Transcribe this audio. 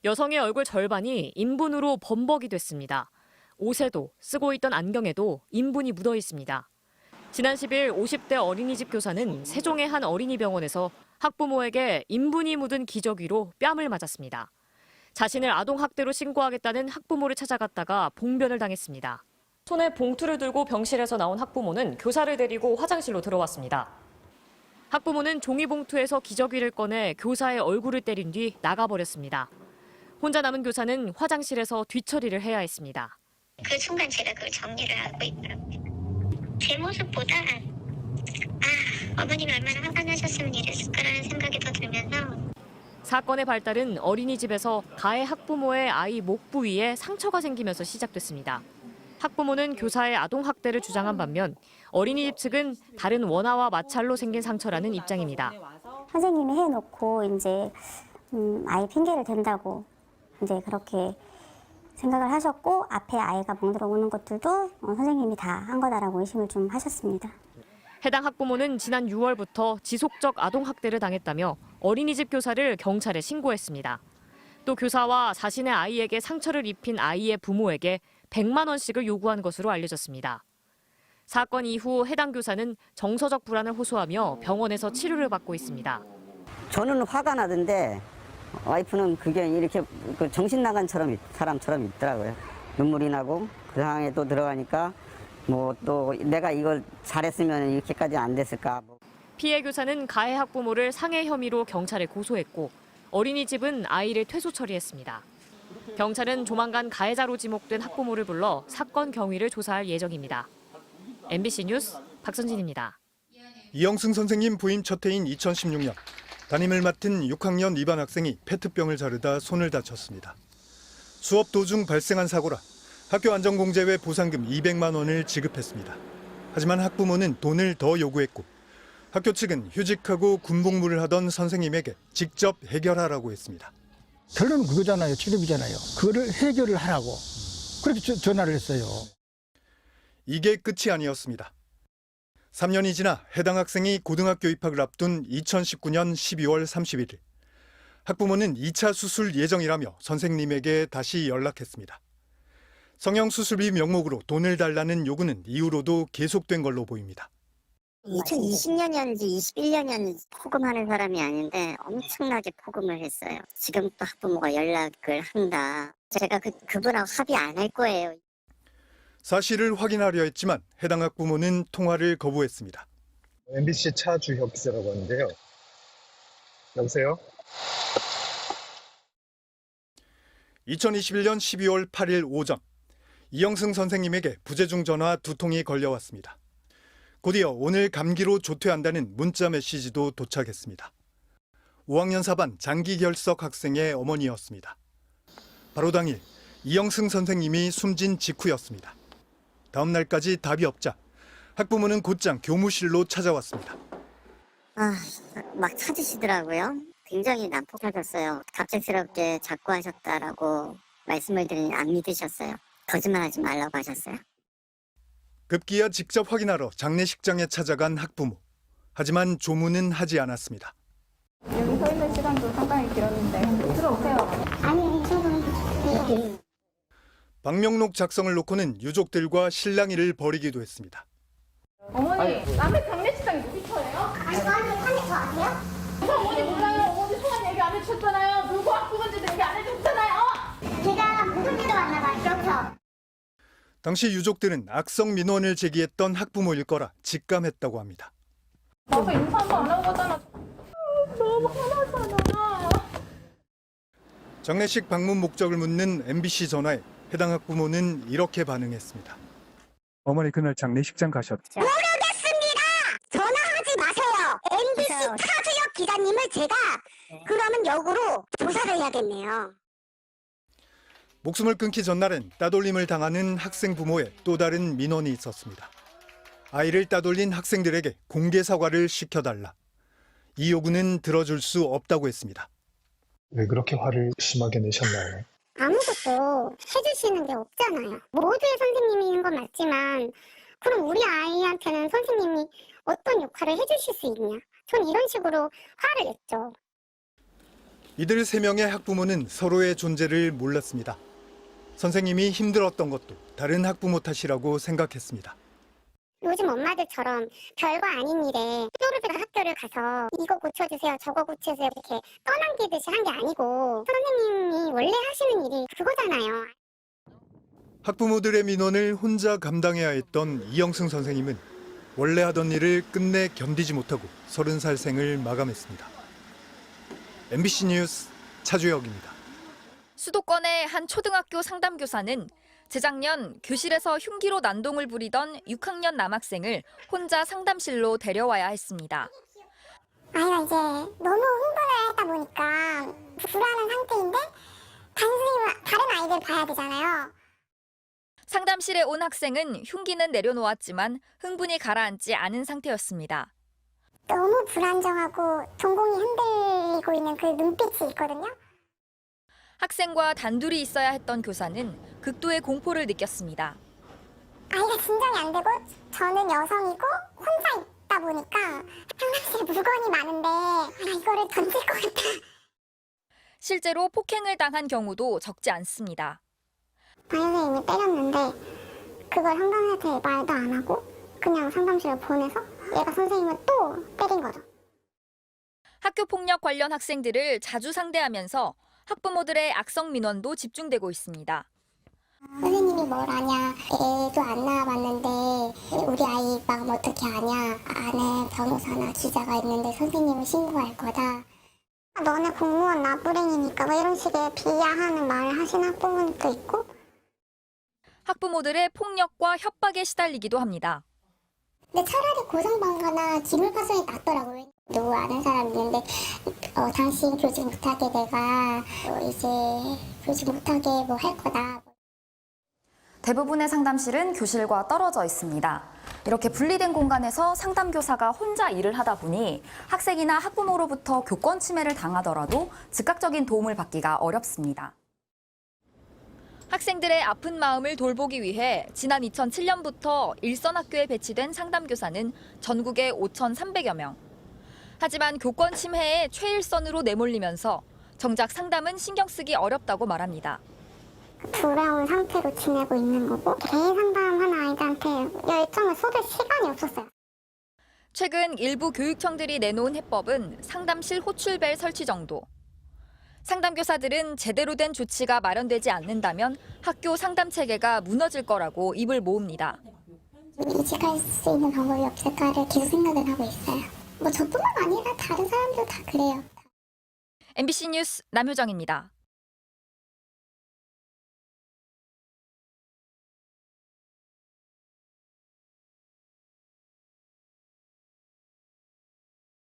여성의 얼굴 절반이 인분으로 범벅이 됐습니다. 옷에도 쓰고 있던 안경에도 인분이 묻어 있습니다. 지난 10일 50대 어린이집 교사는 세종의 한 어린이병원에서 학부모에게 인분이 묻은 기저귀로 뺨을 맞았습니다. 자신을 아동학대로 신고하겠다는 학부모를 찾아갔다가 봉변을 당했습니다. 손에 봉투를 들고 병실에서 나온 학부모는 교사를 데리고 화장실로 들어왔습니다. 학부모는 종이봉투에서 기저귀를 꺼내 교사의 얼굴을 때린 뒤 나가버렸습니다. 혼자 남은 교사는 화장실에서 뒤처리를 해야 했습니다. 그 순간 제가 그걸 정리를 하고 있더라고요. 제 모습보다 어머님이 얼마나 화가 나셨으면 이랬을까라는 생각이 더 들면서 사건의 발달은 어린이집에서 가해 학부모의 아이 목 부위에 상처가 생기면서 시작됐습니다. 학부모는 교사의 아동학대를 주장한 반면 어린이집 측은 다른 원화와 마찰로 생긴 상처라는 입장입니다. 선생님이 해놓고 이제 아이 핑계를 댄다고 이제 그렇게 생각을 하셨고 앞에 아이가 멍들어 오는 것들도 선생님이 다 한 거다라고 의심을 좀 하셨습니다. 해당 학부모는 지난 6월부터 지속적 아동학대를 당했다며 어린이집 교사를 경찰에 신고했습니다. 또 교사와 자신의 아이에게 상처를 입힌 아이의 부모에게 100만 원씩을 요구한 것으로 알려졌습니다. 사건 이후 해당 교사는 정서적 불안을 호소하며 병원에서 치료를 받고 있습니다. 저는 화가 나던데 와이프는 그게 이렇게 정신 나간 사람처럼 있더라고요. 눈물이 나고 그 상황에 또 들어가니까 뭐 또 내가 이걸 잘했으면 이렇게까지 안 됐을까. 피해 교사는 가해 학부모를 상해 혐의로 경찰에 고소했고 어린이집은 아이를 퇴소 처리했습니다. 경찰은 조만간 가해자로 지목된 학부모를 불러 사건 경위를 조사할 예정입니다. MBC 뉴스 박선진입니다. 이영승 선생님 부인 첫 해인 2016년 담임을 맡은 6학년 입안 학생이 페트병을 자르다 손을 다쳤습니다. 수업 도중 발생한 사고라 학교 안전공제회 보상금 200만 원을 지급했습니다. 하지만 학부모는 돈을 더 요구했고 학교 측은 휴직하고 군복무를 하던 선생님에게 직접 해결하라고 했습니다. 결론은 그거잖아요. 치료비잖아요. 그거를 해결을 하라고 그렇게 전화를 했어요. 이게 끝이 아니었습니다. 3년이 지나 해당 학생이 고등학교 입학을 앞둔 2019년 12월 31일. 학부모는 2차 수술 예정이라며 선생님에게 다시 연락했습니다. 성형수술비 명목으로 돈을 달라는 요구는 이후로도 계속된 걸로 보입니다. 2020년이었는지 21년이었는지 포금하는 사람이 아닌데 엄청나게 포금을 했어요. 지금 또 학부모가 연락을 한다. 제가 그분하고 합의 안 할 거예요. 사실을 확인하려 했지만 해당 학부모는 통화를 거부했습니다. MBC 차주혁 기자라고 하는데요. 여보세요? 2021년 12월 8일 오전 이영승 선생님에게 부재중 전화 2통이 걸려왔습니다. 곧이어 오늘 감기로 조퇴한다는 문자 메시지도 도착했습니다. 5학년 4반 장기결석 학생의 어머니였습니다. 바로 당일 이영승 선생님이 숨진 직후였습니다. 다음 날까지 답이 없자 학부모는 곧장 교무실로 찾아왔습니다. 막 찾으시더라고요. 굉장히 난폭하셨어요. 갑작스럽게 자꾸 하셨다라고 말씀을 드리니 안 믿으셨어요. 거짓말하지 말라고 하셨어요. 급기야 직접 확인하러 장례식장에 찾아간 학부모. 하지만 조문은 하지 않았습니다. 여기 서 있는 시간도 상당히 길었는데 들어오세요. 아니, 저는 방명록 작성을 놓고는 유족들과 실랑이를 벌이기도 했습니다. 어머니, 남의 장례식장이 누구 터예요? 아니, 한대 더 아세요? 어머니 몰라요. 어머니 성함 얘기 안 해주셨잖아요. 누구 학부모인지도 얘기 안 해주셨잖아요. 제가 무슨 일로 왔나 봐요. 그렇죠. 당시 유족들은 악성 민원을 제기했던 학부모일 거라 직감했다고 합니다. 나도 인사 한 번 안 한 거잖아. 너무 화나잖아. 장례식 방문 목적을 묻는 MBC 전화에 해당 학부모는 이렇게 반응했습니다. 어머니 그날 장례식장 가셨죠? 모르겠습니다. 전화하지 마세요. MBC 차주혁 기자님을 제가 그러면 역으로 조사를 해야겠네요. 목숨을 끊기 전날엔 따돌림을 당하는 학생 부모의 또 다른 민원이 있었습니다. 아이를 따돌린 학생들에게 공개 사과를 시켜달라. 이 요구는 들어줄 수 없다고 했습니다. 왜 그렇게 화를 심하게 내셨나요? 아무것도 해주시는 게 없잖아요. 모두의 선생님이 있는 건 맞지만 그럼 우리 아이한테는 선생님이 어떤 역할을 해주실 수 있냐. 전 이런 식으로 화를 냈죠. 이들 3명의 학부모는 서로의 존재를 몰랐습니다. 선생님이 힘들었던 것도 다른 학부모 탓이라고 생각했습니다. 요즘 엄마들처럼 별거 아닌 일에 또르르 학교를 가서 이거 고쳐주세요, 저거 고쳐주세요 이렇게 떠넘기듯이 한 게 아니고 선생님이 원래 하시는 일이 그거잖아요. 학부모들의 민원을 혼자 감당해야 했던 이영승 선생님은 원래 하던 일을 끝내 견디지 못하고 30살 생을 마감했습니다. MBC 뉴스 차주혁입니다. 수도권의 한 초등학교 상담교사는 재작년 교실에서 흉기로 난동을 부리던 6학년 남학생을 혼자 상담실로 데려와야 했습니다. 아이가 이제 너무 흥분을 하다 보니까 불안한 상태인데 다른 아이들 봐야 되잖아요. 상담실에 온 학생은 흉기는 내려놓았지만 흥분이 가라앉지 않은 상태였습니다. 너무 불안정하고 동공이 흔들리고 있는 그 눈빛이 있거든요. 학생과 단둘이 있어야 했던 교사는 극도의 공포를 느꼈습니다. 아이가 진정이 안 되고 저는 여성이고 혼자 있다 보니까 상담실에 물건이 많은데 이거를 던질 것 같아. 실제로 폭행을 당한 경우도 적지 않습니다. 담임선생님이 때렸는데 그걸 상담사한테 말도 안 하고 그냥 상담실에 보내서 얘가 선생님을 또 때린 거죠. 학교폭력 관련 학생들을 자주 상대하면서 학부모들의 악성 민원도 집중되고 있습니다. 선생님이 뭘 아냐, 애도 안 낳아봤는데 우리 아이 마음 어떻게 아냐, 안에 변호사나 기자가 있는데 선생님을 신고할 거다. 너네 공무원 나부랭이니까 뭐 이런 식의 비하하는 말을 하시는 학부모님도 있고. 학부모들의 폭력과 협박에 시달리기도 합니다. 근데 차라리 고성방가나 기물파손이 낫더라고요. 누구 아는 사람 있는데 당신 교직 못하게 내가 이제 교직 못하게 뭐 할 거다. 대부분의 상담실은 교실과 떨어져 있습니다. 이렇게 분리된 공간에서 상담교사가 혼자 일을 하다 보니 학생이나 학부모로부터 교권 침해를 당하더라도 즉각적인 도움을 받기가 어렵습니다. 학생들의 아픈 마음을 돌보기 위해 지난 2007년부터 일선학교에 배치된 상담교사는 전국에 5,300여 명. 하지만 교권 침해에 최일선으로 내몰리면서 정작 상담은 신경 쓰기 어렵다고 말합니다. 두려운 상태로 지내고 있는 거고 개인 상담하는 아이들한테 열정을 쏟을 시간이 없었어요. 최근 일부 교육청들이 내놓은 해법은 상담실 호출벨 설치 정도. 상담교사들은 제대로 된 조치가 마련되지 않는다면 학교 상담 체계가 무너질 거라고 입을 모읍니다. 이직할 수 있는 방법이 없을까를 계속 생각을 하고 있어요. 뭐 저뿐만 아니라 다른 사람도 다 그래요. MBC 뉴스 남효정입니다.